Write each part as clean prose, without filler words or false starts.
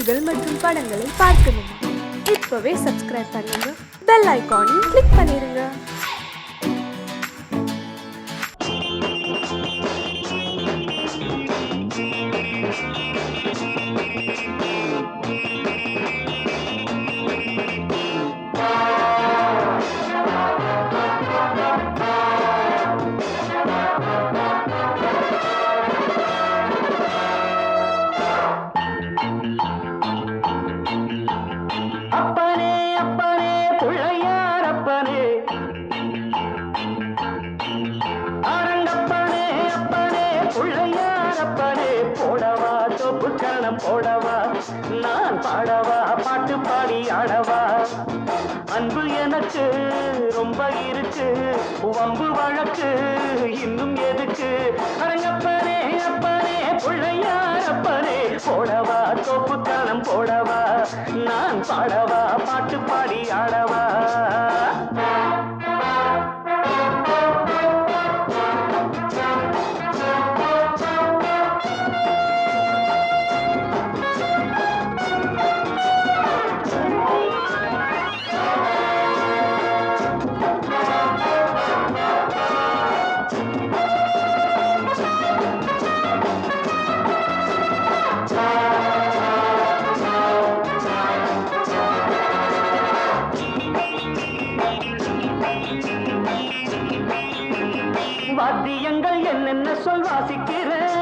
பாடல்கள் மற்றும் படங்களை பார்க்கணுமா? இப்பவே சப்ஸ்கிரைப் பண்ணுங்க, பெல் ஐகானையும் கிளிக் பண்ணிருங்க. போடவா நான் பாடவா பாட்டு பாடி ஆடவா அன்பு எனக்கு ரொம்ப இருக்கு வம்பு வழக்கு இன்னும் எதுக்கு அரங்கப்பனே அப்பனே பிள்ளையார் அப்பனே போடவா தோப்பு கணம் போடவா நான் பாடவா பாட்டு பாடி ஆடவா வாத்தியங்கள் என்னென்ன சொல் வாசிக்கிறேன்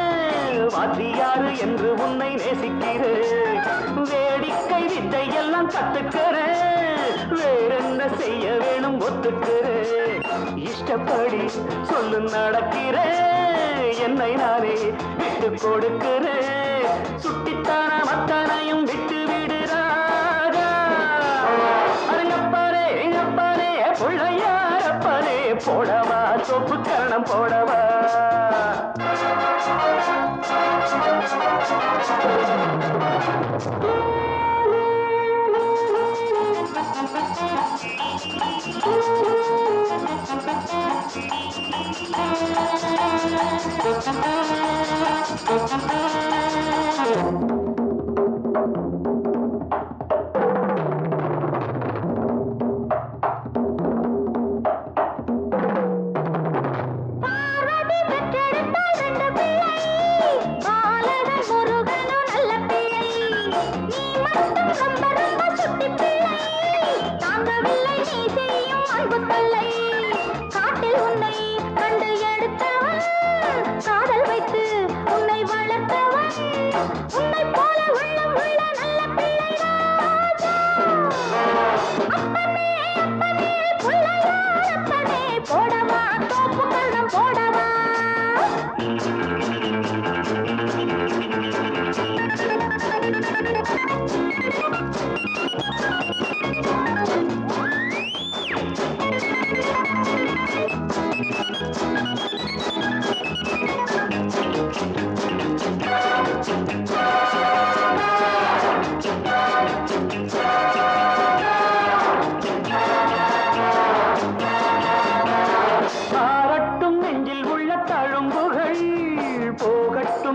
வாத்தியாரு என்று உன்னை நேசிக்கிறேன் வேடிக்கை வித்தை எல்லாம் கத்துக்கிறேன் வேறென்ன செய்ய வேணும் ஒத்துக்கிறேன் இஷ்டப்படி சொல்லு நடக்கிறேன் என்னை நானே விட்டு கொடுக்கிறேன் சுட்டித்தான மத்தனையும் விட்டு விடுறாரா அரங்கப்பாரே எங்கப்பாரே பிள்ளையாரப்பனே போடவா சொப்பு கரணம் போடவா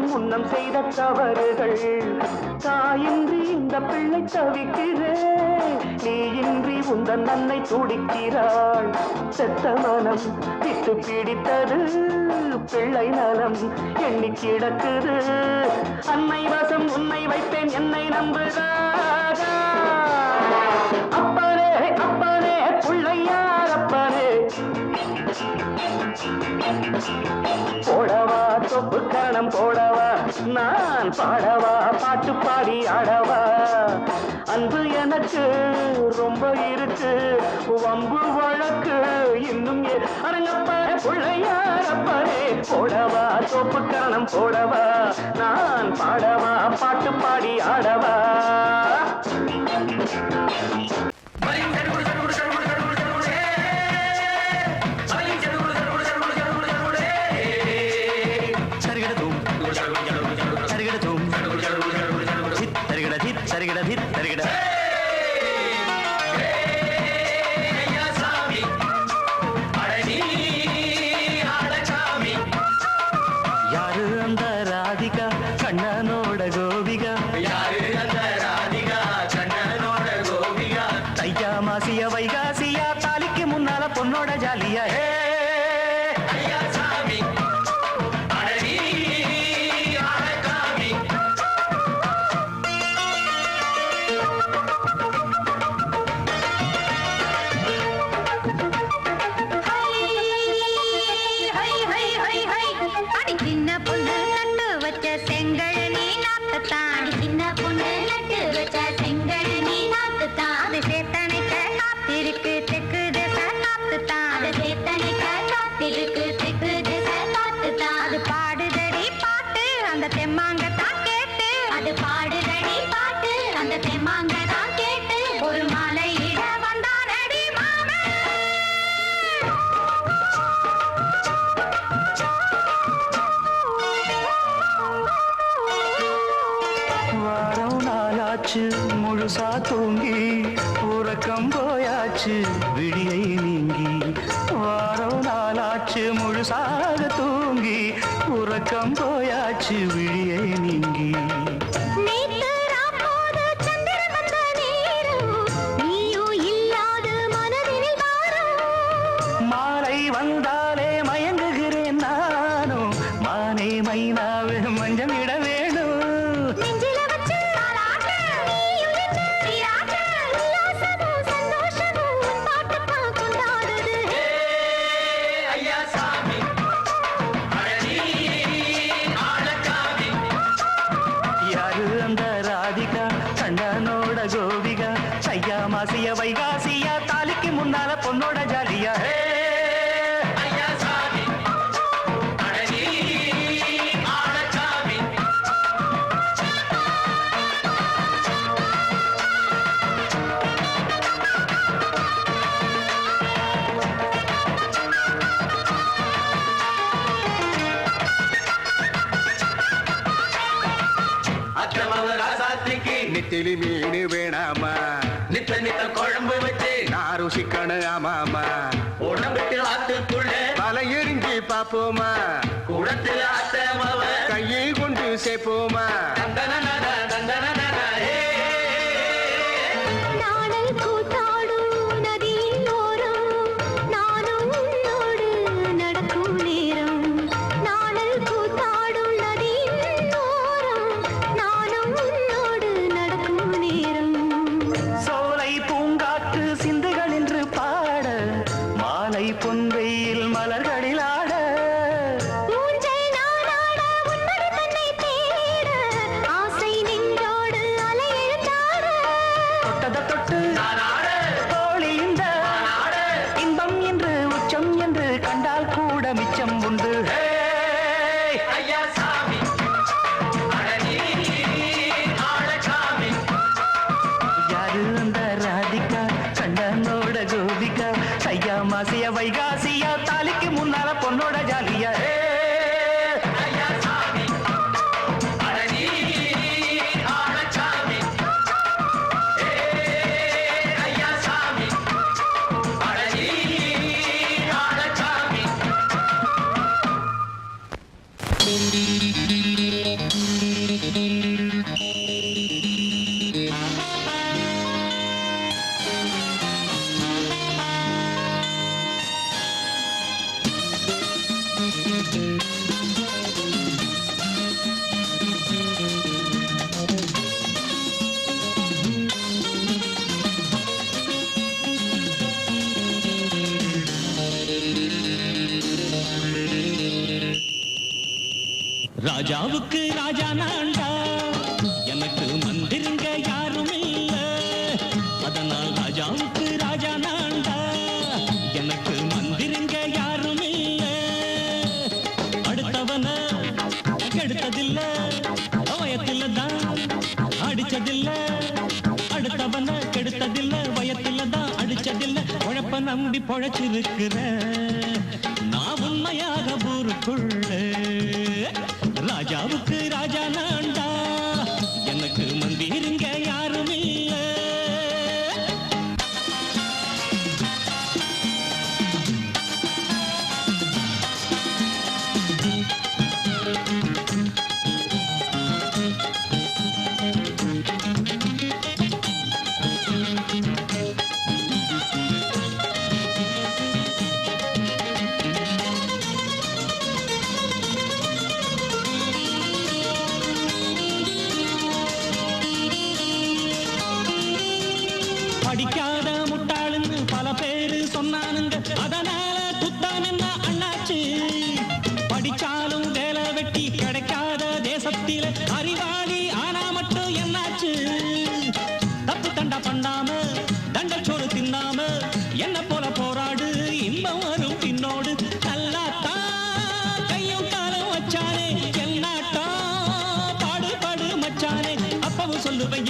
முன்னம் செய்த தவறுகள் தாயின்றி இந்த பிள்ளை தவிக்கிறேன் நீ இன்றி உந்தன் அன்னை துடிக்கிறாள் செத்த மனம் விட்டு பிடித்தது பிள்ளை நலம் எண்ணி கிடக்குது அன்னை வசம் உன்னை வைப்பேன் என்னை நம்புகிறாரா அப்பனே அப்பனே பிள்ளையார் அப்பனே போடவா சொப்பு கரணம் போடவா நான் பாடவா பாட்டு பாடி ஆடவா அன்பு எனக்கு ரொம்ப இருக்கு வம்பு வழக்கு இன்னும் அரங்கப்பாரு பிள்ளையாரப்பரே போடவா சொப்பு கரணம் போடவா நான் பாடவா பாட்டு பாடி ஆடவா யாரு அந்த ராதிகா கண்ணனோட கோபிகா யாரு அந்த தெம்மாங்கதான் கேட்டு ஒரு மாலையிட வந்தானடி மாமன். வாரம் நாளாச்சு முழுசா தூங்கி உறக்கம் போயாச்சு விடியை நீங்கி. வாரம் நாளாச்சு முழுசாக தூங்கி உறக்கம் போயாச்சு விடியை நீங்கி. நேத்து ராப்போது சந்திரன் வந்த நேரம், நீயும் இல்லாத மனதினில் பாரம். மாலை வந்தாலே மயங்குகிறேன் நானும், மானே மைனாவே மஞ்சம் இட வேணும். நெஞ்சில வச்சு தாலாட்டு, நீயும் நின்னு நீராட்டு. உல்லாசமும் சந்தோஷமும் உன் பாட்டுத்தான் கொண்டாடுது. யாரு அந்த ராதிகா கண்ணனோட கோபிகா, சையா மாசிய வைகாசியா, தாலிக்கு முன்னால பொண்ணோட ஜாலியா. நெத்திலி மீன் வேணாமா, நித்த நித்த குழம்பு வச்சு நான் ருசிக்கணும் ஆமாமா. உடம்புக்கு ஆத்துக்குள்ள வலை எரிஞ்சு பாப்போமா, குடத்துல அத்தமவ கையை கொண்டு சேர்ப்போமா. தந்தனனன தந்தனனன ஏ. நாடல் கூத்தாடும் நதியின் ஓரம், நானும் உன்னோடு நடக்கும் நேரம். நாடல் கூத்தாடும் நதியின் ஓரம், நானும் உன்னோடு நடக்கும் நேரம். சோலை பூங்காற்று சிந்துகள் என்று பாட, மாலை பொன்வெயில் மலர்களில் ஆட. ஊஞ்சல் நானாட உன்மடி தன்னை தேட, ஆசை நின்றோடு அலை எழுந்தாட. தொட்டத தொட்டு நானாட தோழி இந்த நானாட இன்பம் என்று உச்சம் என்று கண்டால் கூட மிச்சம் உண்டு. ஐயா சாமி அடனி ஆளசாமி. யாரு அந்த ராதிகா கண்ணனோட கோபிகா, சையா மாசிய வைகாசியா, தாலிக்கு முன்னால பொண்ணோட ஜாலியா. ஐயா சாமி அடனி ஆளசாமி. ஐயா சாமி அடனி ஆளசாமி. ராஜாவுக்கு ராஜா நான்டா, எனக்கு மந்திருங்க யாரும் இல்ல. அதனால் ராஜாவுக்கு ராஜா நான்டா, எனக்கு மந்திருங்க யாரும் இல்ல. அடுத்தவன கெடுத்ததில்ல, வயத்தில தான் அடிச்சதில்ல. அடுத்தவன கெடுத்ததில்ல, வயத்தில தான் அடிச்சதில்ல. உழைப்ப நம்பி பொழைச்சிருக்கிற நான் உண்மையாக ஊருக்குள்ள. ராஜாவுக்கு ராஜா நான்டா, எனக்கு மந்திருங்க யாரும் இல்ல.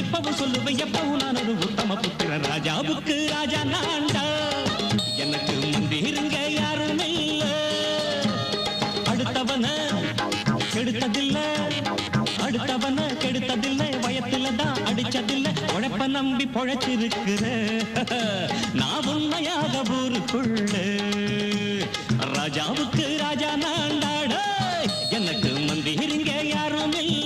இப்பவும் சொல்லுவேன் எப்பவும் நான் ஒரு உத்தம புத்திரன் ராஜாவுக்கு ராஜா நான்டா எனக்கு மந்திருங்க யாரும் இல்ல அடுத்தவன கெடுத்ததில்ல அடுத்தவன கெடுத்ததில்ல வயத்துல தான் அடிச்சதில்ல உழைப்ப நம்பி பொழைச்சிருக்கிற நான் உண்மையாக ஊருக்குள்ள ராஜாவுக்கு ராஜா நான்டாட எனக்கு மந்திருங்க யாரும் இல்ல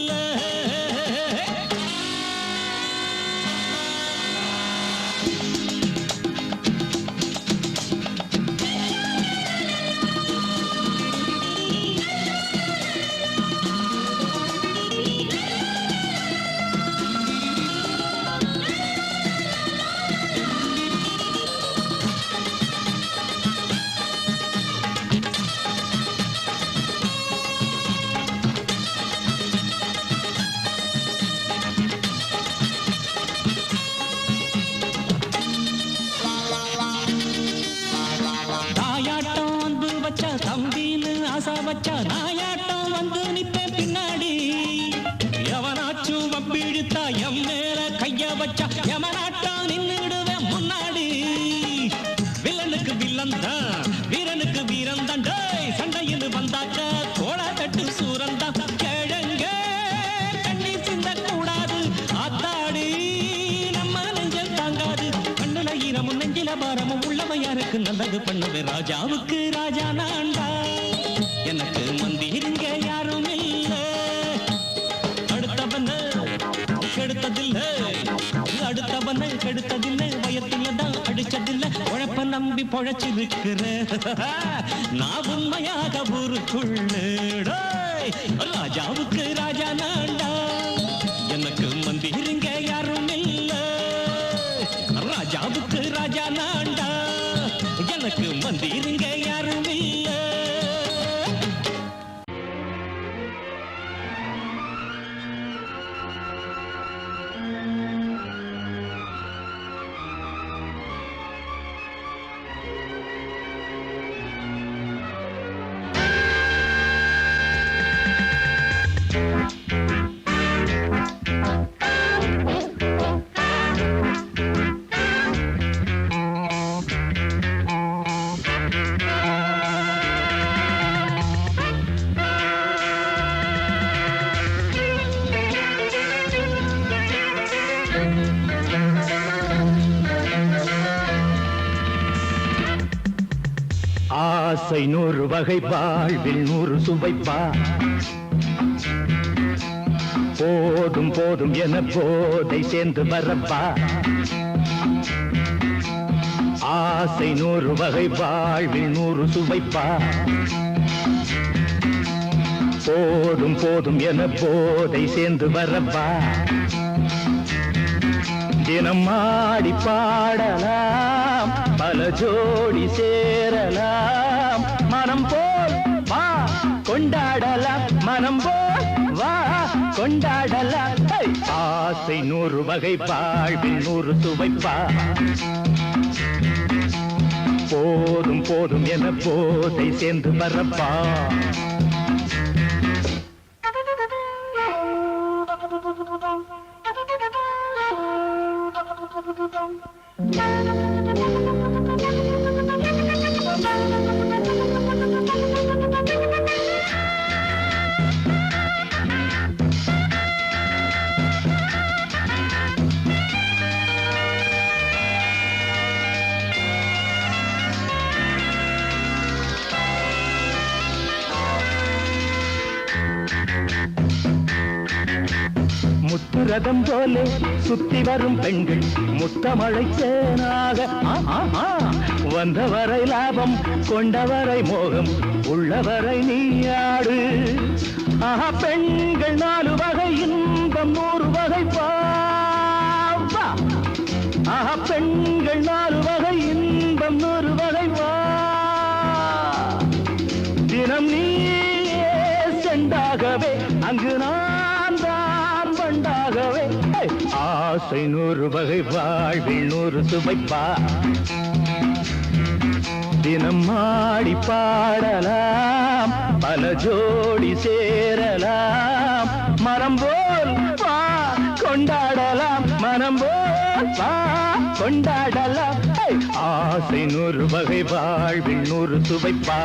தம்பின்னு ஆசா வச்சா நாயாட்டம் வந்து நிப்பேன் பின்னாடி எவனாச்சும் வப்பிழுத்தா எம் மேல கைய வச்சா எவனாட்டம் நின்னுடுவேன் முன்னாடி வில்லனுக்கு வில்லன் தான் வீரனுக்கு வீரன் தான் சண்டையில் வந்தாக்க கோள கட்டு சூரன் தான் கிழங்க கண்ணி சிந்த கூடாது ஆத்தாடி நம்ம நெஞ்சல் தாங்காது கண்ணுல ஈரமும் நெஞ்சில பாரமும் உள்ளவன் யாருக்கு நல்லது பண்ணுவே ராஜாவுக்கு ராஜா நான்டா எனக்கு மந்திருங்க யாரும் இல்ல அடுத்தவன கெடுத்ததில்ல அடுத்தவன கெடுத்ததில்ல வயத்துல தான் அடிச்சதில்ல உழைப்ப நம்பி பொழைச்சிருக்கிற நான் உண்மையாக ஊருக்குள்ள ராஜாவுக்கு ராஜா நான்டா எனக்கு மந்திருங்க யாரும் இல்ல ராஜாவுக்கு ராஜா நான்டா எனக்கு மந்திருங்க யாரும் இல்ல ஆசை 100 வகை வாழ்வில் 100 சுவைப்பா போதும் போதும் என போதை சேர்ந்து வரப்பா ஆசை 100 வகை வாழ்வில் 100 சுவைப்பா போதும் போதும் என போதை சேர்ந்து வரப்பா தினம் ஆடி பாடலாம் பல ஜோடி சேரலாம் மனம் போல் வா கொண்டாடலாம் மனம் போல் வா கொண்டாடலாம் ஆசை 100 வகை வாழ்வில் 100 சுவைப்பா போதும் போதும் என போதை சேர்ந்து வரப்பா முத்துரதம் போலே சுத்தி வரும் பெண்கள் முத்தமழை தேனாக வந்தவரை லாபம் கொண்டவரை மோகம் உள்ளவரை நீயாடு பெண்கள் 4 வகை இன்பம் 100 வகை பாவா பெண்கள் 4 வகை இன்பம் 100 வகை வா தினம் நீயே செண்டாகவே அங்கு நான் தான் வண்டாகவே ஆசை 100 வகை வாழ்வில் 100 சுவைப்பா தினம் ஆடி பாடலாம் பல ஜோடி சேரலாம் மரம் போல் வா கொண்டாடலாம் மனம் போல் வா கொண்டாடலாம். ஆசை 100 வகை வாழ்வில் 100 சுவைப்பா.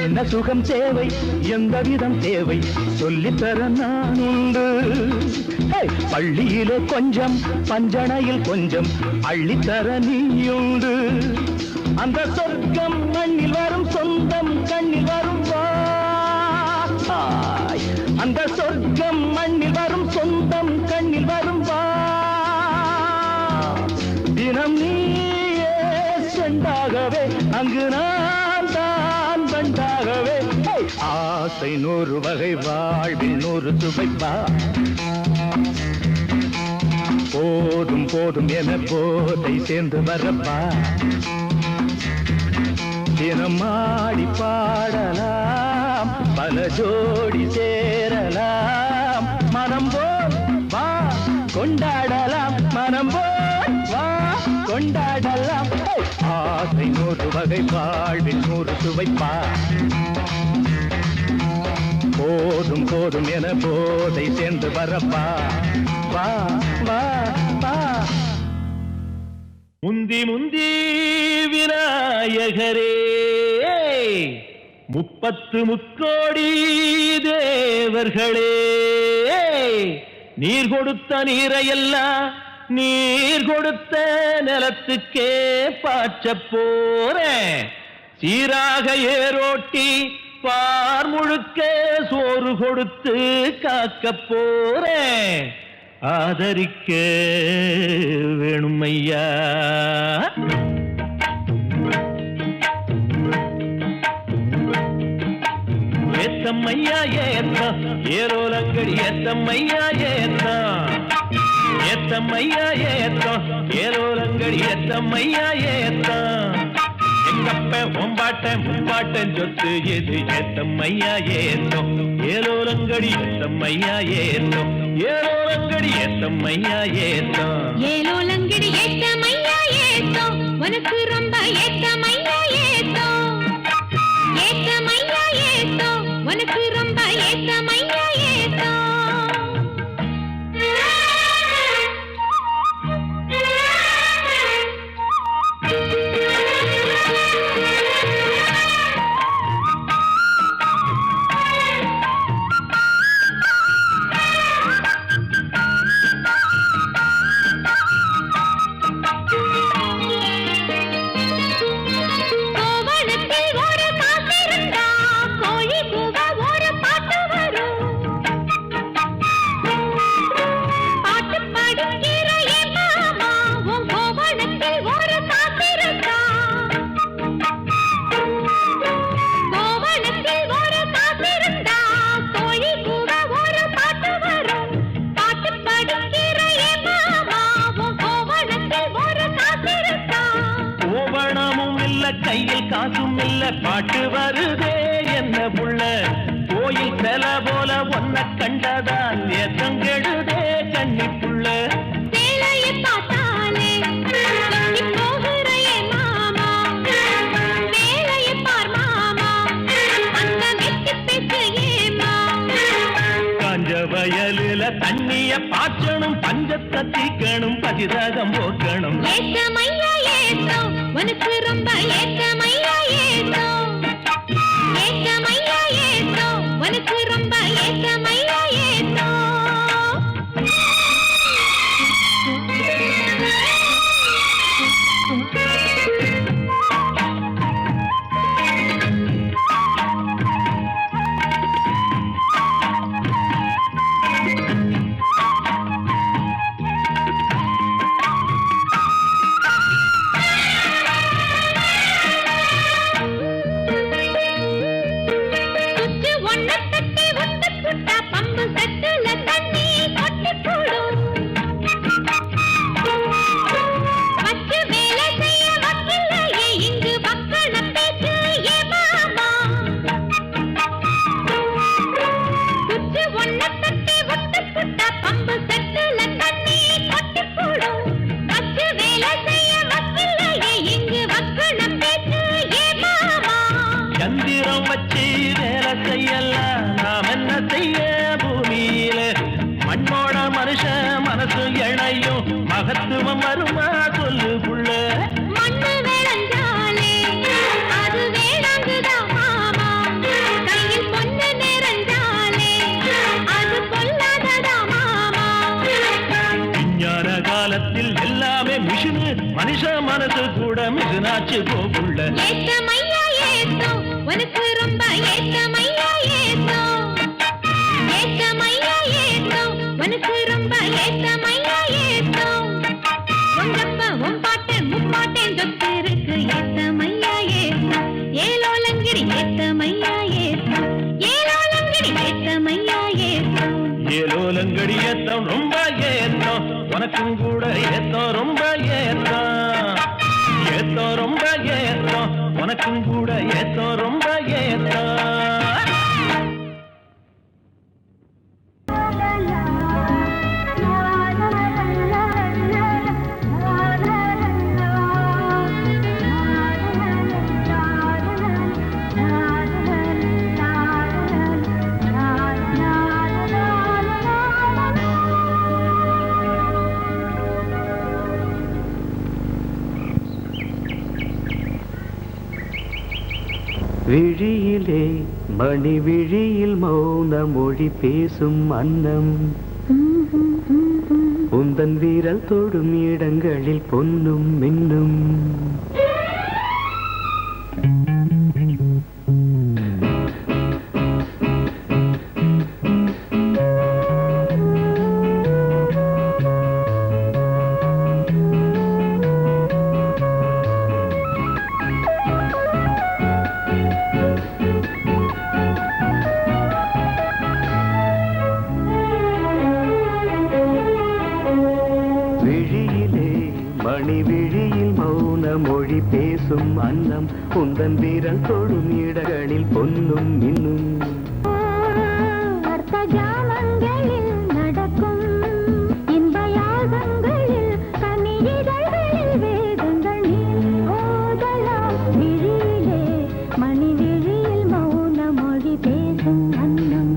என்ன சுகம் தேவை, எந்த விதம் தேவை, சொல்லித்தர நான் உண்டு. பள்ளியிலே கொஞ்சம், பஞ்சனையில் கொஞ்சம், அள்ளித்தர நீயுண்டு. அந்த சொர்க்கம் மண்ணில் வரும், சொந்தம் கண்ணில் வரும் வா. அந்த சொர்க்கம் மண்ணில் வரும், சொந்தம் கண்ணில் வரும் வா. தினம் நீயே செண்டாகவே, அங்கு நான் தான் பண்டாகவே. ஆசை 100 வகை வாழ்வில் 100 சுவைப்பா. போதும் போதும் என போதை சேர்ந்து வரப்பா. தினம் ஆடி பாடலாம், பல ஜோடி சேரலாம். மனம் போல் வா கொண்டாடலாம், மனம் போல் வா கொண்டாடலாம். ஆசை 100 வகை வாழ்வில் 100 சுவைப்பா. போதும் போதும் என போதை சேர்ந்து வரப்பா. வா வா வா. முந்தி முந்தி விநாயகரே, 30 முக்கோடி தேவர்களே, நீர் கொடுத்த நீரையெல்லாம் நீர் கொடுத்த நிலத்துக்கே பாய்ச்ச போறேன். சீராக ஏரோட்டி பார் முழுக்க சோறு கொடுத்து காக்க போறேன். ஆதரிக்க வேணும் ஐயா. ஏத்தம்மையா ஏத்தம், ஏரோலங்கடி ஏத்தம்மையா ஏத்தம். ஏத்தம்மையா ஏத்தம், ஏரோலங்கடி ஏத்தம்மையா ஏத்தம். எங்கப்ப ஒம்பாட்ட முப்பாட்டன் சொத்து எது ஏத்தம்மையா ஏத்தம். ஏலோலங்கடி ஏத்தம்மையா ஏத்தம், ஏலோலங்கடி ஏத்தம்மையா ஏத்தம். ஏலோலங்கடி ஏத்தமையா ஏத்தோ, உனக்கு ரொம்ப ஏத்தமையா ஏத்தோ. ஏத்தமையா ஏத்தோ, உனக்கு ரொம்ப ஏத்தமையா ஏத்தோ. கையில் காசும் இல்ல, பாட்டு வருதே என்ன புள்ள. கோயில் செல போல ஒன்ன கண்டதான் ஏத்தம் கெடுதே கண்ணி புள்ள. சேலையை பார்த்தாலே கண்ணி போகுறையே மாமா. வேலையை பார் மாமா, அந்த வெட்டி பேச்சு ஏமா. காஞ்ச வயலுல தண்ணிய பாய்ச்சணும், பஞ்சத்தை தீக்கணும், பதிரகம் போக்கணும். ஏத்தமையா ஏத்தோ, உனக்கு ரொம்ப ஏத்தமையா ஏத்தோ. ஏத்தமையா ஏத்தோ, உனக்கு ரொம்ப ஏத்தமையா ஏத்தோ. சுத்து ஒன்ன தட்டி ஒட்டு புட்டா பம்ப தட்டுல தண்ணி கொட்டி போடும் வச்சு வேலை செய்ய வக்கில்லையே இங்கு மக்கள பேச்சு ஏ மாமா குச்சி ஒன்ன தட்டி விட்டு புட்டா பம்பு தட்டுல தண்ணி கொட்டி போடும் வச்சு வேலை செய்ய வக்கில்லையே இங்கு மக்கள பேச்சு ஏ மாமா சந்திரம் வச்சு வேலை செய்யல நாம் என்ன செய்ய பூமியில மண்ணோட மனுஷன் மனசு இணையும் மகத்துவம் வருமா சொல்லு புள்ள மண்ணு விளைஞ்சாலே அது வேளாங்குதான் மாமா கையில் பொண்ணு நிறைஞ்சாலே அது பொல்லாததா மாமா விஞ்ஞான காலத்தில் எல்லாமே மிஷினு மனுஷ மனசு கூட மிஷினாச்சு போகுள்ள ஏத்தமையா ஏத்தம் உனக்கு ரொம்ப ஏத்தமையா ஏத்தம் ஏத்தமையா ஏத்தம் உனக்கு ரொம்ப ஏத்தமையா ஏத்தம் உங்கப்ப உன் பாட்டு முப்பாட்டேன் சொத்து இருக்கு ஏத்தமையா ஏத்தம் ஏலோலங்கிரி ஏத்தமையா ஏத்தம் ஏலோலங்கிரி ஏத்தமையா ஏத்தம் ஏலோலங்கடி ஏத்தம் ரொம்ப ஏத்தம் உனக்கும் கூட ஏத்தம் ரொம்ப ஏத்தம் ஏத்தம் ரொம்ப ஏத்தம் உனக்கும் கூட ஏத்தம் ரொம்ப ஏத்தம் விழியிலே மணி விழியில் மௌன மொழி பேசும் அன்னம் உந்தன் வீரல் தொடும் இடங்களில் பொன்னும் மின்னும் மணி விழியில் மௌன மொழி பேசும் அன்னம் உந்தன் வீரல் தொடும் இடங்களில் பொன்னும் மின்னும் அர்த்த ஜாமங்களில் நடக்கும் இன்ப யாகங்களில் கனியிதழ்களில் வேதங்கள் நீ ஓதலாம் விழியிலே மணி விழியில் மௌன மொழி பேசும் அன்னம்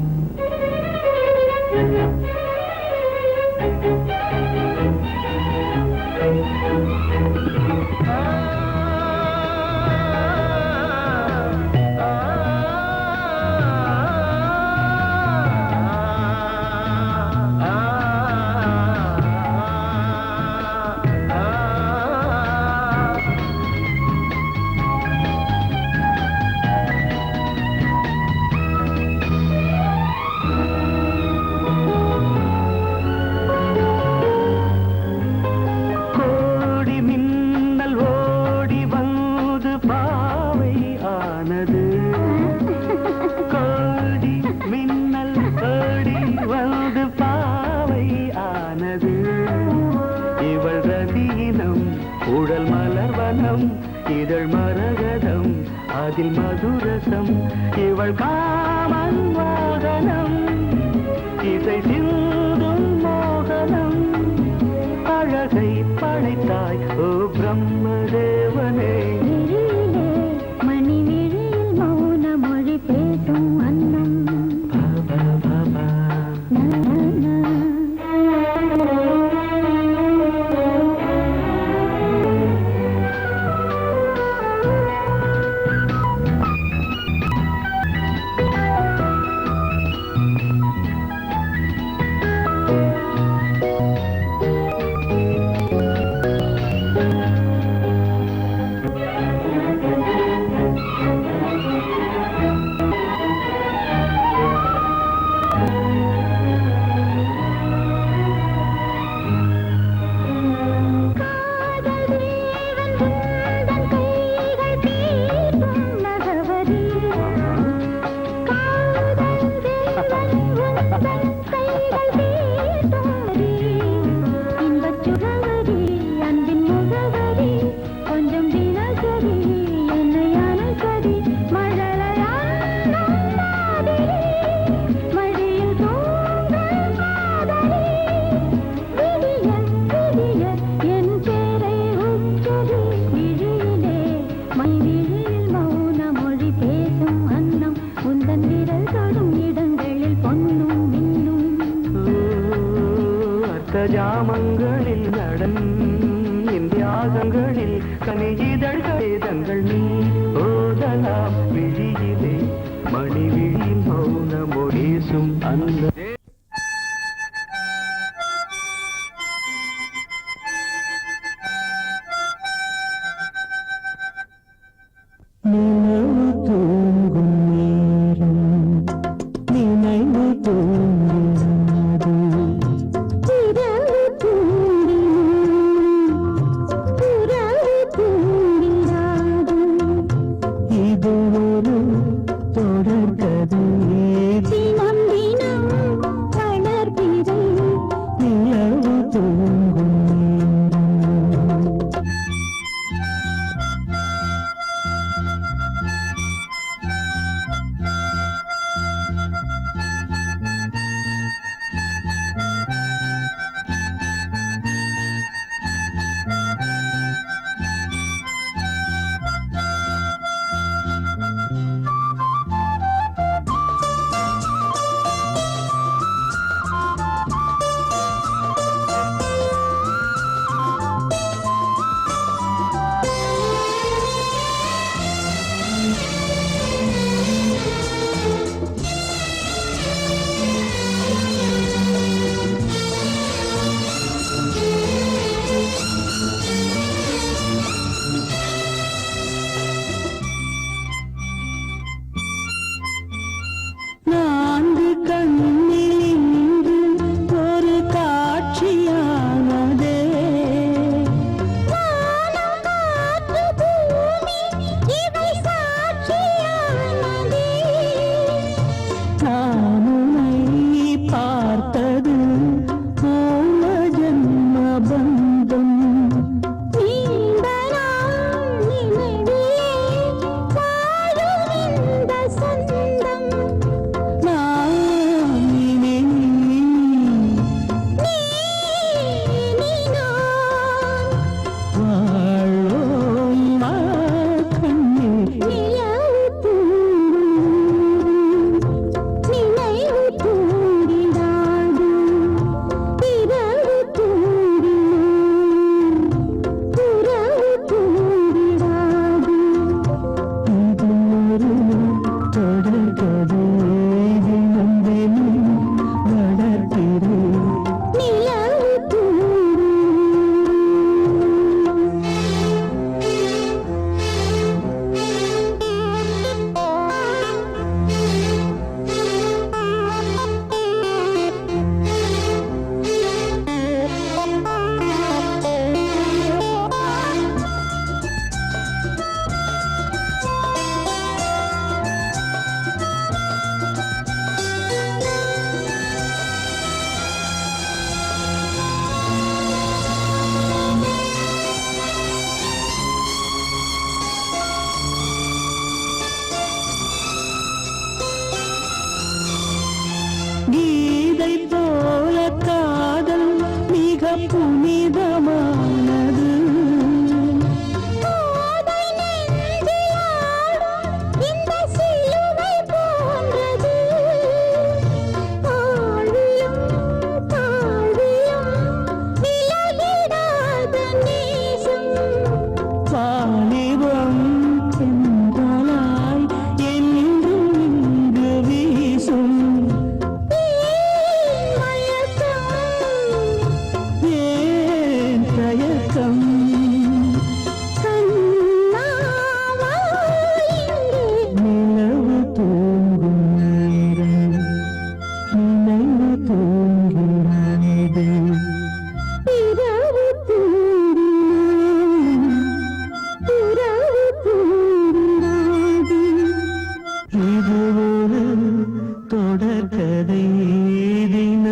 இதழ் மரகதம் அதில் மதுரசம் இவள் காமன் மோகனம் இசை சிந்தும் மோகனம் அழகை படைத்தாய் ஓ பிரம்மதேவனே மணி விழியில் மௌன மொழி பேசும் அன்னம் விழிகள் தீர்த்தோரி இன்பச் சுகவரி அன்பின் முகவரி கொஞ்சம் தினசரி என்னை அணைக்கடி மழலையாடும் மாதிரி மடியில் தூங்கும் காதலி விடிய விடிய என் பேரை உச்சரி விழியிலே மைவிழியில் மௌன மொழி பேசும் அன்னம் உந்தன் விரல் தொடும் இடங்களில் பொன்னும் மின்னும் அர்த்த ஜாமங்களில் நடன் இந்தியாசங்களில் கனியிதழ் வேதங்கள் நீ ஓதலாம் விழியிலே மணி விழியில் மௌன மொழேசும் அந்த நினைவு தூங்கும் நேரம் நினைவு தூங்காது இரவு தூங்கினும் புறவு தூங்கிடாது இது ஒரு தொடர்கதை தினம் தினம்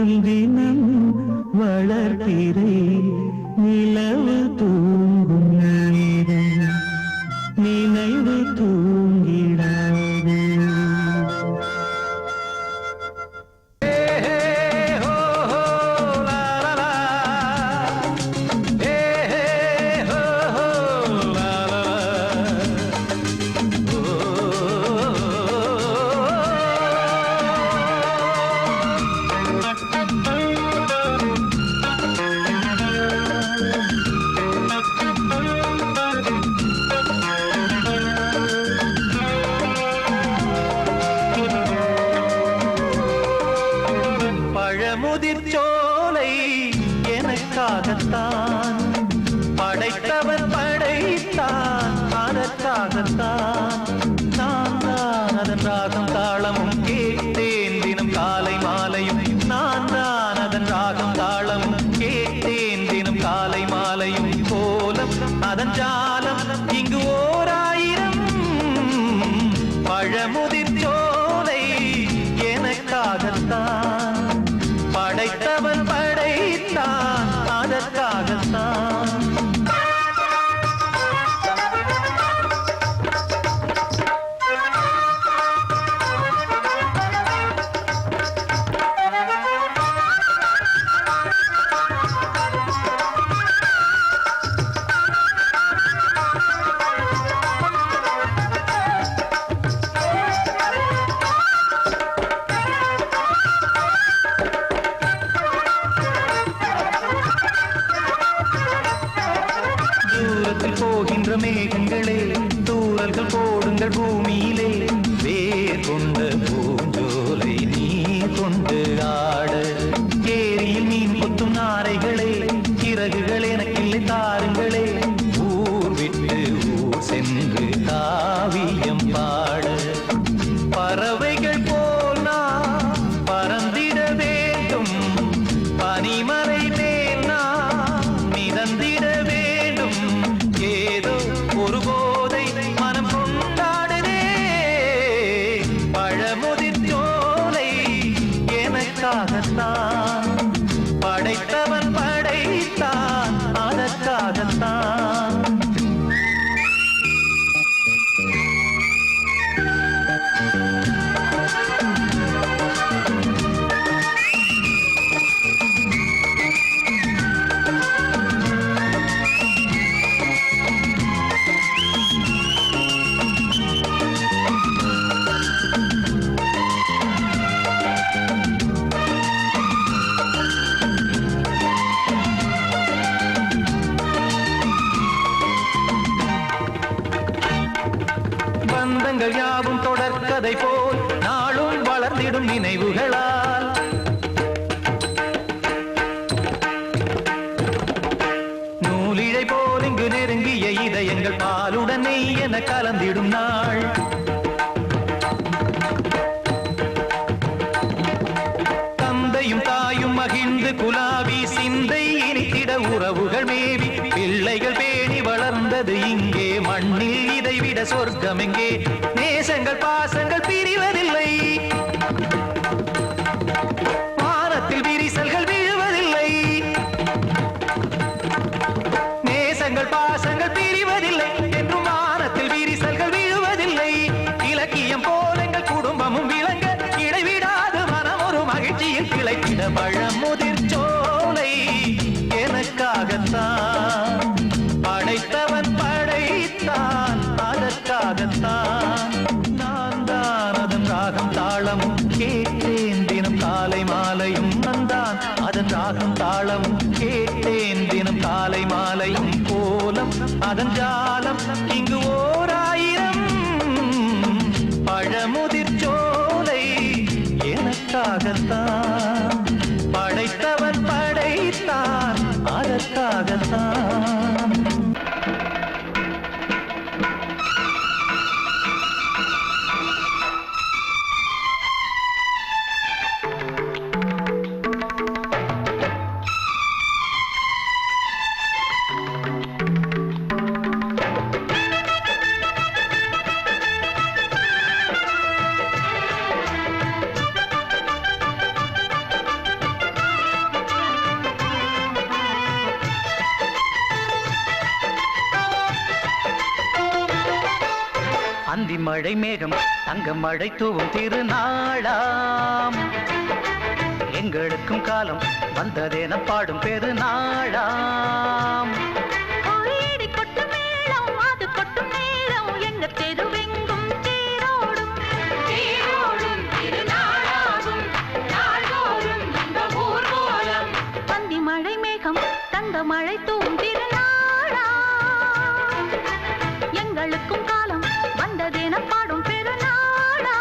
தினம் தினம் வளர்ப்பிறை நிலவு தூங்கும் நேரம் நினைவு தூங்கிடாது. பழமுதிர்ச்சோலை எனக்காகத்தான் படைத்தவன் படைத்தான் அதற்காகத்தான் நான் தான் அதன் ராகம் தாளமும் கேட்டேன் தினம் காலை மாலையும் நான் தான் அதன் ராகம் தாளமும் கேட்டேன் தினம் காலை மாலையும் கோலம் அதன் ஜாலம் இங்கு ஓர் ஆயிரம் பழமுதிர்ச்சோலை எனக்காகத்தான் படைத்தவன் படைத்தான் அதற்காகத்தான். தூரத்தில் போகின்ற மேகங்களே தூரல்கள் போடுங்கள் பூமியிலே வேர் கொண்ட பூஞ்சோலை நீ கொண்டு ஆட ஏரியில் மீன் கொத்தும் நாரைகளே இறகுகள் எனக்கில்லை தாருங்களே ஊர் விட்டு ஊர் சென்று காவியம் பாட பறவைகள் போல் நான் பறந்திட வேண்டும் பனிமலை மேல் நான் மிதந்திட வேண்டும் ஏதோ ஒரு போதை மனம் கொண்டாடுதே பழமுதிர்ச்சோலை எனக்காகத்தான் படைத்தவன் படைத்தான் அதற்காகத்தான். பந்தங்கள் யாவும் தொடர்கதை போல் நாளும் வளர்ந்திடும் நினைவுகளால் நூலிழை போல் இங்கு நெருங்கிய இதயங்கள் பாலுடன் நெய் என கலந்திடும் நாள் தந்தையும் தாயும் மகிழ்ந்து குலாவி சிந்தை இனித்திட உறவுகள் மேவி பிள்ளைகள் பேணி வளர்ந்தது இங்கே மண்ணில் இதைவிட சொர்க்கம் எங்கே நேசங்கள் பாசங்கள் பிரிவதில்லை வானத்தில் விரிசல்கள் விழுவதில்லை நேசங்கள் பாசங்கள் பிரிவதில்லை என்றும் வானத்தில் விரிசல்கள் விழுவதில்லை இலக்கியம் போல எங்கள் குடும்பமும் விளங்க இடைவிடாது மனம் ஒரு மகிழ்ச்சியில் கிளைத்திட பழமுதிர்ச்சோலை எனக்காகத்தான் படைத்தவன் படைத்தான் அதற்காகத்தான் நான் தான் அதன் ராகம் தாளமும் கேட்டேன் தினம் காலை மாலையும் நந்தான் அதன் ராகம் தாளமும் கேட்டேன் தினம் காலை மாலையும் கோலம் அதன் ஜாலம் இங்கு ஓர் ஆயிரம் பழமுதிர்ச்சோலை எனக்காகத்தான் படைத்தவன் படைத்தான் அதற்காகத்தான். அந்தி மழை மேகம் தங்க மழை தூவும் திருநாளாம் எங்களுக்கும் காலம் வந்ததென பாடும் பெருநாளாம் கோயிடி கொட்டு மேளம் அது கொட்டும் நேரம் எங்க தெருவெங்கும் தேரோடும் தேரோடும் திருநாளாகும் நாள்தோறும் இந்த ஊர்வலம் பந்தி மழை மேகம் தங்க மழை தூவும் திருநாளா எங்களுக்கும் காலம் வந்ததென பாடும் பெருநாளா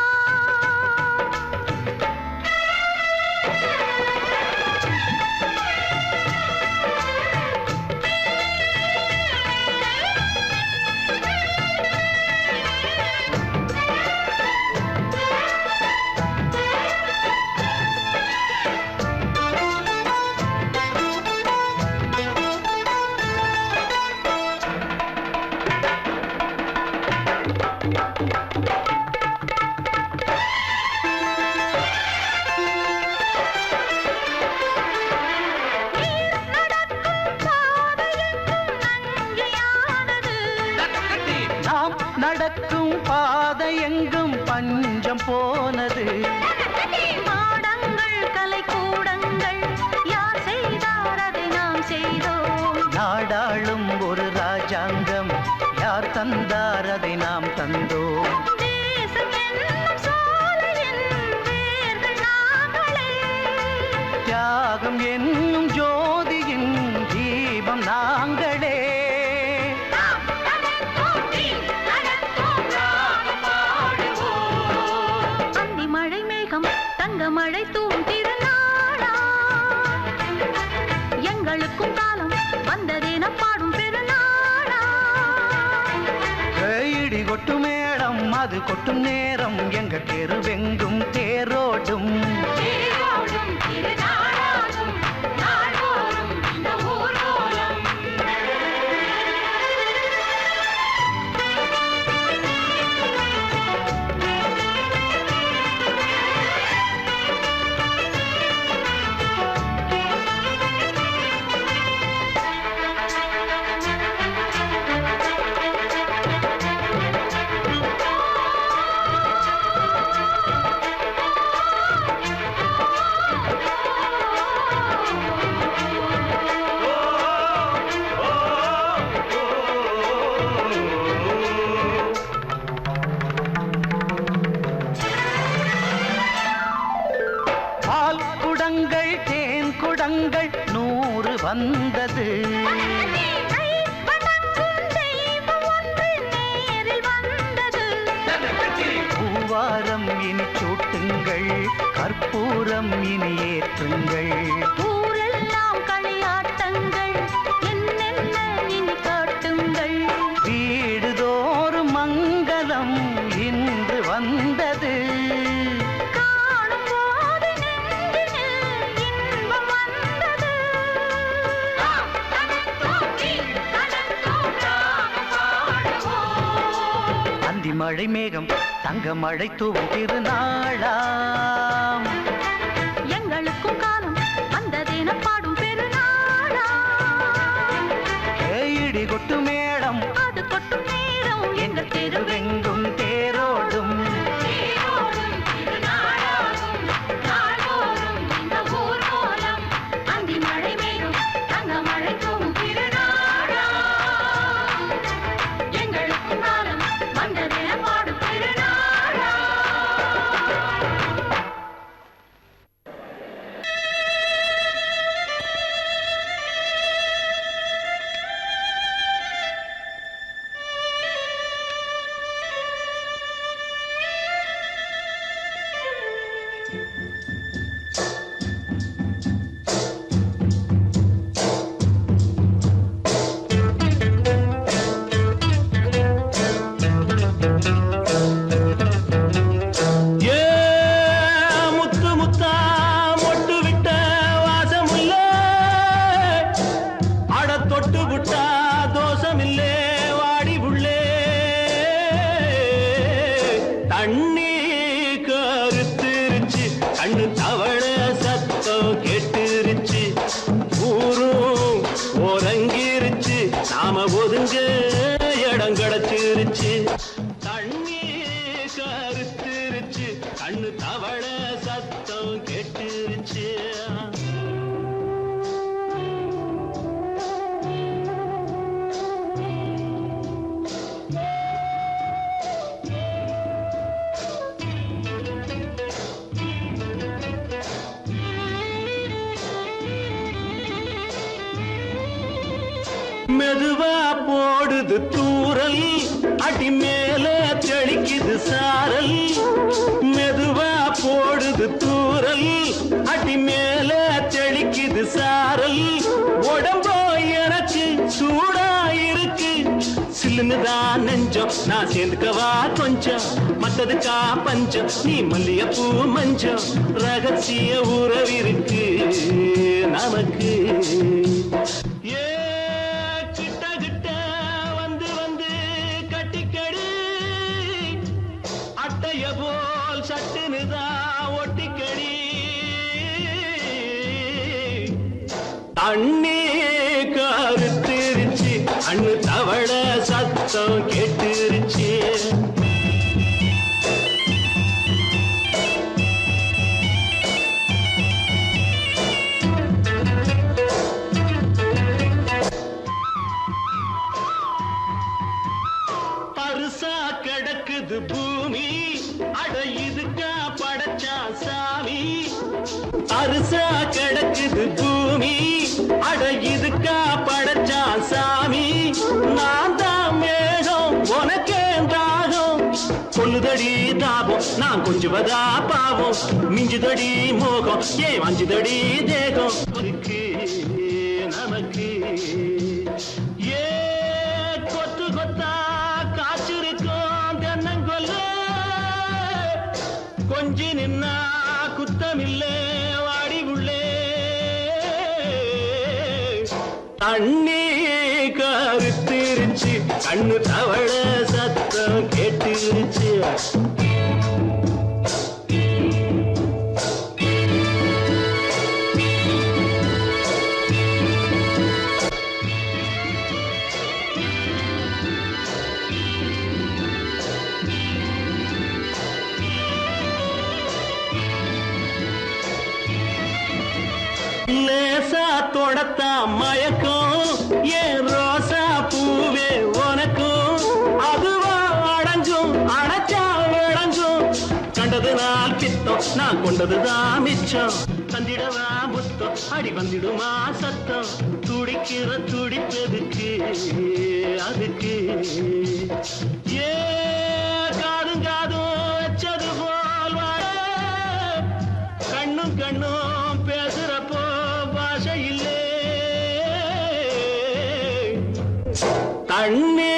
நாம் நடக்கும் பாதை எங்கும் பஞ்சம் போனது மாடங்கள் கலை கூடங்கள் யார் செய்தார் அதை நாம் செய்தோம் நாடாளும் ஒரு ராஜாங்கம் யார் தந்தார் அதை நாம் தந்தோம் தேசம் என்னும் சோலையின் வேர்கள் நாங்களே தியாகம் என்னும் ஜோதியின் தீபம் நாங்களே அந்தி மழை மேகம் தங்க மழை தூவும் திருநாளா எங்களுக்கும் காலம் வந்ததென பாடும் பெருநாளா இடி கொட்டும் மேடம் அது கொட்டும் நேரம் எங்க தெருவெங்கும் தேரோடும் தேரோடும் திருநாளாகும் நாள்தோறும் இந்த ஊர்வலம் பால் குடங்கள் தேன் குடங்கள் 100 வந்தது பூவாரம் இனி சூட்டுங்கள் கற்பூரம் இனி ஏற்றுங்கள் ஊரெல்லாம் களியாட்டங்கள் என்னென்ன இனி காட்டுங்கள் வீடுதோறும் மங்களம் இன்று வந்தது காணும் போது நெஞ்சினில் இன்பம் வந்தது அந்தி மழை மேகம் தங்க மழை தூவும் திருநாளாம் எங்களுக்கும் காலம் வந்ததென பாடும் பெருநாளா இடி கொட்டு மேடம் அது கொட்டும் நேரம் எங்கள் தெருவெங்கும் தெருவெங்கும் தேரோடும் தேரோடும் திருநாளாகும் நாள்தோறும் இந்த ஊர்வலம் அந்தி மழை மேகம் தங்க மழை தூவும் திருநாளா எங்களுக்கும் காலம் வந்ததென பாடும் பெருநாளா மெதுவா போடுது தூரல் அடி மேல தெளிக்குது சாரல் மெதுவா போடுது தூரல் அடி மேல தெளிக்குது சாரல் உடம்போ எனக்கு சூடா இருக்கு சில்லுன்னுதான் நெஞ்சம் நான் சேர்ந்துக்கவா கொஞ்சம் மத்ததுக்கா பஞ்சம் நீ மல்லிகைப்பூ மஞ்சம் ரகசிய உறவிருக்கு நமக்கு ஏ கிட்ட கிட்ட வந்து வந்து கட்டிக்கடி அட்டைய போல் சட்டுனுதான் ஒட்டிக்கடி அண்ணே கருத்திருச்சு அண்ணு தவள சத்தம் கேட்டுருச்சு பருசா கிடக்குது பூமி அட இதுக்கா படைச்சா சாமி அரிசா கிடக்குது பூமி அட இதுக்கா படைச்சா சாமி நான் தான் மேகம் உனக்கே தாகம் சொல்லுதடி தாபம் நான் கொஞ்சுவதா பாவம் மிஞ்சுதடி மோகம் ஏன் வஞ்சுதடி தேகம் இருக்கு நமக்கு ஏ கொத்து கொத்தா காய்ச்சிருக்கும் தென்னங்கொல்ல கொஞ்சி நின்னா குத்தமில்லே வாடி உள்ளே தண்ணி கருத்திருச்சு கண்ணு தவள சத்தம் கேட்டுருச்சு லேசா தொடத்தா மயக்கம் ஏன் ரோசா பூவே உனக்கும் அதுவா அடைஞ்சும் அடைச்சா விளைஞ்சும் கண்டது நாள் பித்தம் நான் கொண்டதுதான் மிச்சம் தந்திடவா புத்தம் அடி வந்திடுமா சத்தம் துடிக்கிற துடிப்பதுக்கு அதுக்கு ஏ காதும் காதும் வச்சது போல் வாழ கண்ணும் கண்ணும் பேசுறப்போ பாஷை இல்லே தண்ணே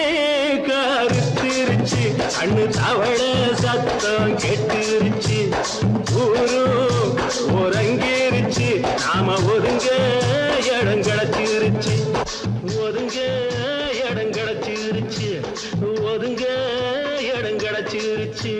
கருத்திருச்சு கண்ணு தவள சத்தம் கெட்டுருச்சு ஊரு உறங்கிருச்சு நாம ஒதுங்க இடம் கிடச்சிருச்சு ஒதுங்க இடம் கிடச்சிருச்சு ஒதுங்க இடம் கிடச்சிருச்சு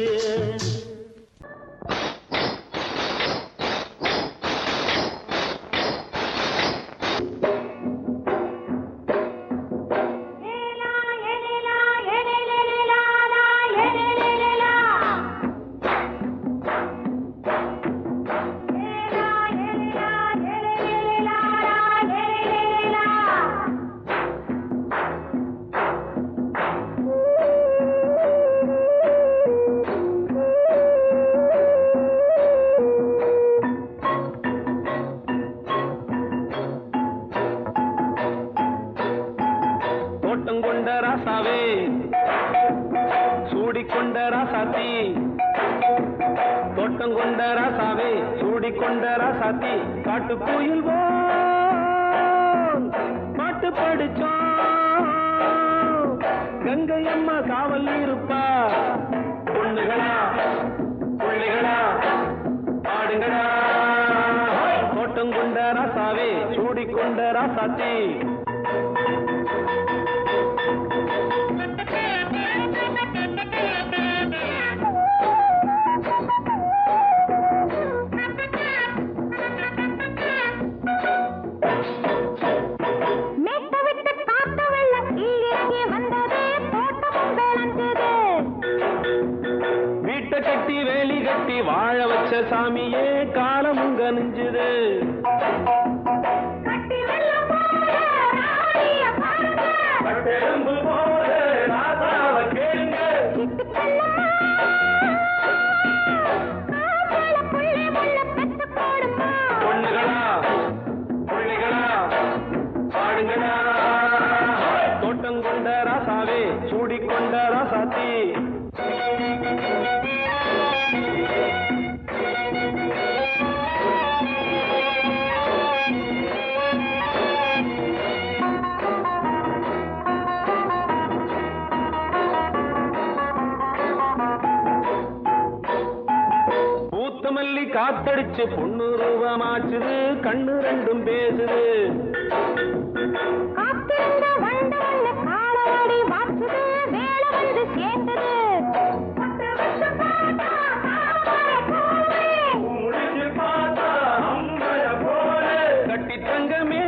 தோட்டங்கொண்ட ராசாவே சூடிக்கொண்ட ராசாத்தி தோட்டங்கொண்ட ராசாவே சூடிக்கொண்ட ராசாத்தி காட்டுக்குயில் பாட்டு படிச்சோம் கங்கை அம்மா காவல் இருப்பா பொண்ணுகளா பிள்ளைகளா ஆடுங்களா தோட்டங்கொண்ட ராசாவே சூடிக்கொண்ட ராசாத்தி கட்டி வேலி கட்டி வாழ வச்ச சாமியே காலமும் கனிஞ்சுது பொண்ணுகளா பிள்ளைகளா பாடுங்களா காத்தடிச்சு பொண்ணு ரூபமாச்சுது கண்ணு ரெண்டும் பேசுது காத்திருந்த வண்டு வந்து காலவாடி வாச்சுது வேலை வந்து சேர்ந்தது 10 வருஷம் பார்த்தா கட்டி தங்கமே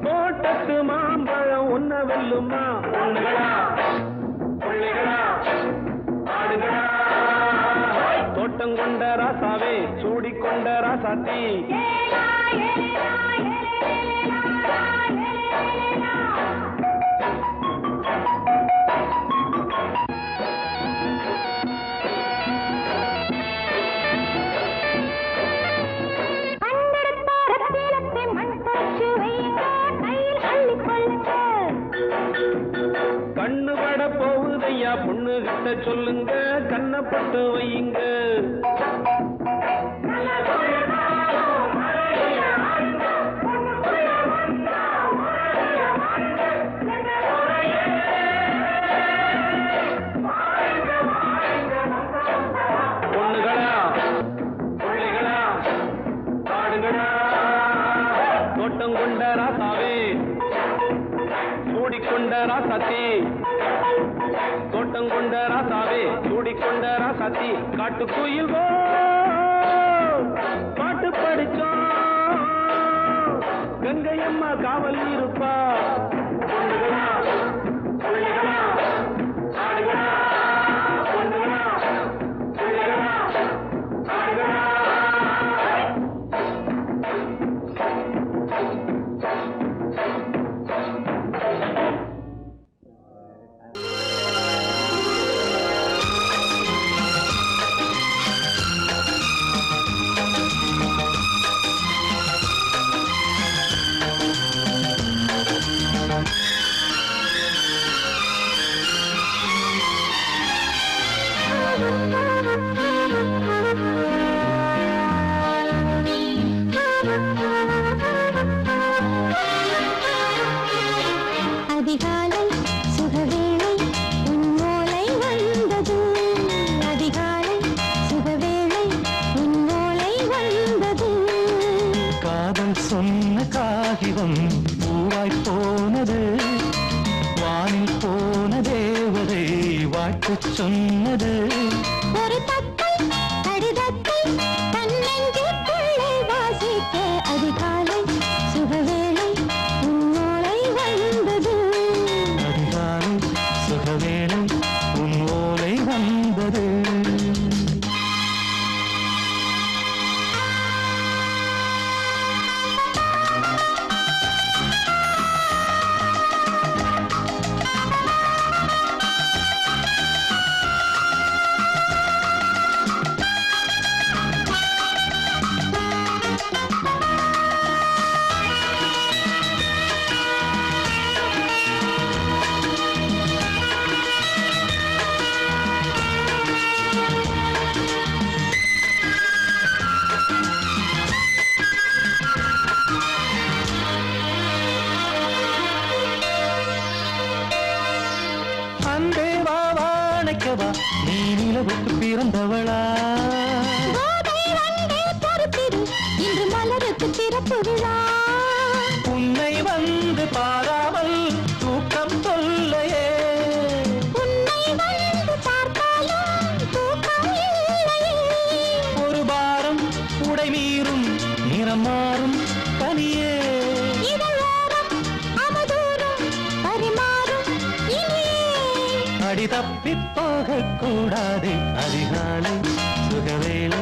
தோட்டத்து மாம்பழம் உன்ன வெல்லுமா பொண்ணுகளா பிள்ளைகளா ஆடுகளா தோட்டம் கொண்ட ராசாவே சூடிக்கொண்ட ராசாத்தி கண்ணு பட போகுதையா பொண்ணு கிட்ட சொல்லுங்க கண்ணப்பட்டு வையுங்க பொண்ணுகளா பிள்ளைகளா ஆடுகளா தோட்டம் கொண்ட ராசாவே சூடிக்கொண்ட ராசாத்தி தோட்டம் கொண்ட ராசாவே சூடிக்கொண்ட ராசாத்தி காட்டுக்குயில் பாட்டு படிச்சோம் கங்கையம்மா காவல் இருப்பா பொண்ணுகளா பிள்ளைகளா ஆடுகளா பொண்ணுகளா பிள்ளைகளா ஆடுகளா அதிகாலை சுகவேளை உன்னோலை வந்தது அதிகாலை சுகவேளை உன்னோலை வந்தது காதல் சொன்ன காகிதம் பூவாய் போனது வானில் போன தேவதை வாழ்த்து சொன்னது ஒரு தத்தை கடிதத்தை தன்னெஞ்சுக்குள்ளே வாசிக்க அதிகாலை சுகவேளை உன்னோலை வந்தது அதிகாலை சுகவேளை உன் ஓலை வந்தது அன்பே வா வாழைக்கவா நீ நிலவுக்கு பிறந்தவளா கோதை வந்தே பொறுத்திரு இன்று மலருக்கு திறப்பு விழா உன்னை வந்து பாராமல் தூக்கம் சொல்லையே உன்னை வந்து பார்த்தாலும் தூக்கம் இல்லையே ஒரு பாரம் உடை மீறும் நிறம் மாறும் தனியே இதழோரம் அவதூறும் பரிமாறும் இனியே அடி தப்பிப் போகக் கூடாது அதிகாலை சுகவேளை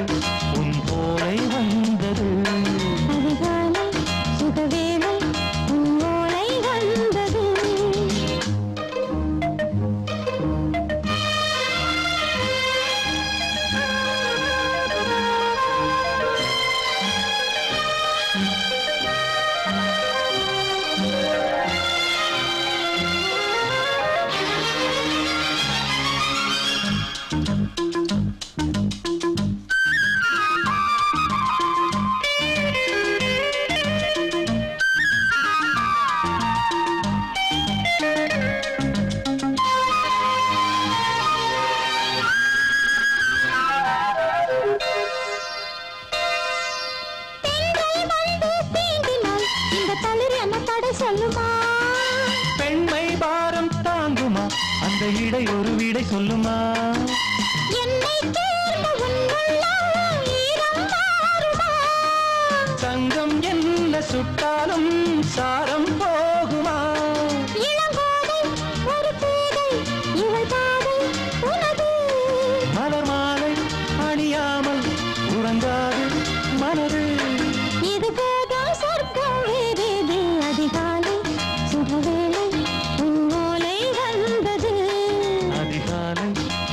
உன் போலை வந்தது அதிகாலை சுகவேளை உன்னோலை வந்தது சொல்லுமா பெண்மை பாரம் தாங்குமா அந்த இடை ஒரு விடை சொல்லுமா என்னை தேர்ந்த உன்னுள்ளம் ஈரம் மாறுமா தங்கம் என்ன சுட்டாலும் சாரம் போகுமா இளங்கோதை ஒரு பேதை இவள் பாதை உனது மலர் மாலை அணியாமல் உறங்காது மனது இது போதும் சொர்க்கம் வேறேது அதிகாலை சுகவேளை உன்னோலை வந்தது அதிகாலை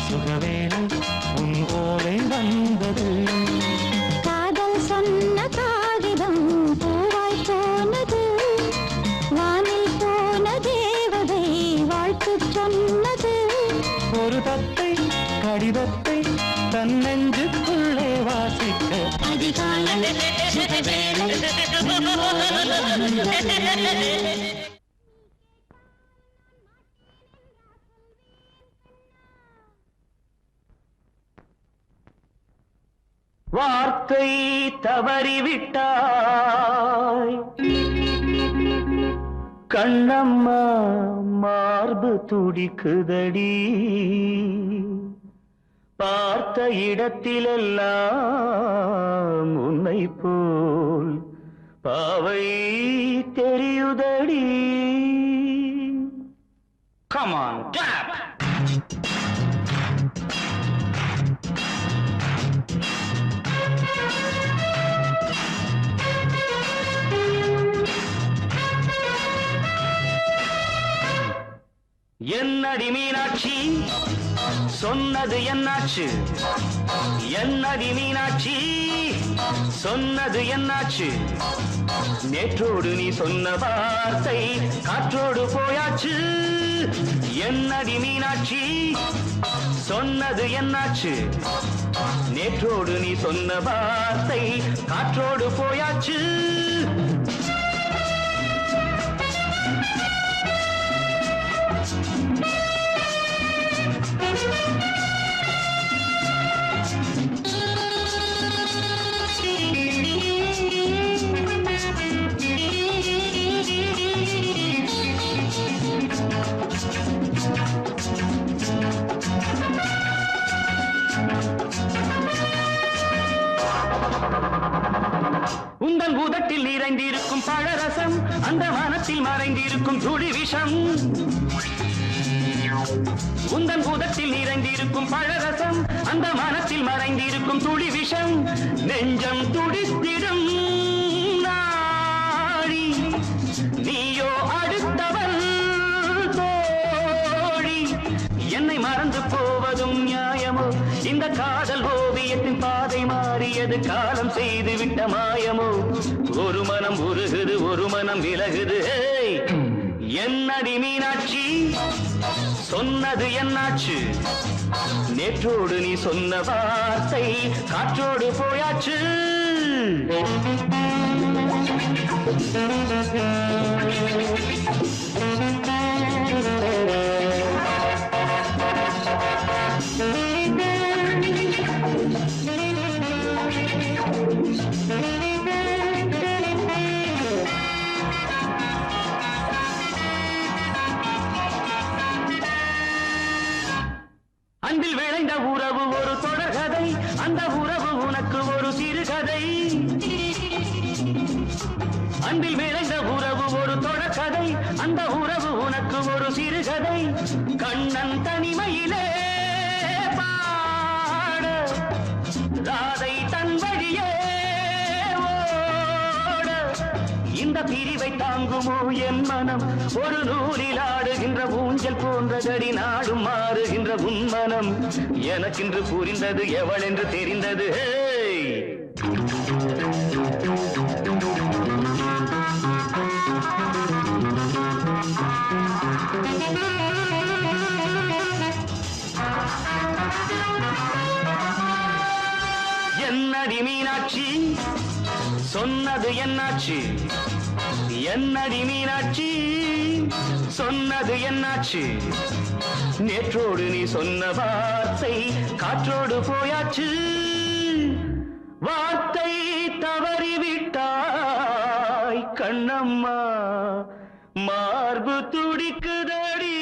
சுகவேளை உன் ஓலை வந்தது காதல் சொன்ன காகிதம் பூவாய் போனது வானில் போன தேவதை வாழ்த்து சொன்னது ஒரு தத்தை கடிதத்தை தன் நெஞ்சுக்குள்ளே வாசிக்க அதிகாலை சுகவேளை உன்னோலை வந்தது வார்த்தை தவறிவிட்டாய் கண்ணம்மா மார்பு துடிக்குதடி பார்த்த இடத்திலெல்லாம் உன்னை போல் பாவை தெரியுதடி Come on, clap! என்னடி மீனாட்சி சொன்னது என்னாச்சு என்னடி மீனாட்சி சொன்னது என்னாச்சு நேற்றோடு நீ சொன்ன வார்த்தை காற்றோடு போயாச்சு என்னடி மீனாட்சி சொன்னது என்னாச்சு நேற்றோடு நீ சொன்ன வார்த்தை காற்றோடு போயாச்சு உந்தன் உதட்டில் நிறைந்திருக்கும் பழரசம் அந்த மனத்தில் மறைந்திருக்கும் துளி விஷம் உந்தன் உதட்டில் நிறைந்திருக்கும் பழரசம் அந்த மனத்தில் மறைந்திருக்கும் துளி விஷம் நெஞ்சம் துடித்திடும் நாடி நீயோ அடுத்தவள் தோழி என்னை மறந்து போவதும் நியாயமோ இந்த காதல் ஓவியத்தின் பாதை மாறியது காலம் செய்து விட்ட மாயமோ ஒரு மனம் உருகுது ஒரு மனம் விலகுது ஏய், என்னடி மீனாட்சி சொன்னது என்னாச்சு நேற்றோடு நீ சொன்ன வார்த்தை காற்றோடு போயாச்சு அன்பில் விளைந்த உறவு ஒரு தொடர்கதை அந்த உறவு உனக்கு ஒரு சிறுகதை அன்பில் விளைந்த உறவு ஒரு தொடர்கதை அந்த உறவு உனக்கு ஒரு சிறுகதை கண்ணன் தனிமையிலே பாட ராதை தன் வழியே ஓட இந்த பிரிவை தாங்குமோ என் மனம் ஒரு நூலில் ஆடுகின்ற ஊஞ்சல் போன்றதடி நாடும் மாறுகின்ற உன்மனம் எனக்கென்று புரிந்தது எவள் என்று தெரிந்தது ஹேய்! என்னடி மீனாட்சி சொன்னது என்னாச்சு என்னடி மீனாட்சி சொன்னது என்னாச்சு நேற்றோடு நீ சொன்ன வார்த்தை காற்றோடு போயாச்சு வார்த்தை தவறிவிட்டாய் கண்ணம்மா மார்பு துடிக்குதடி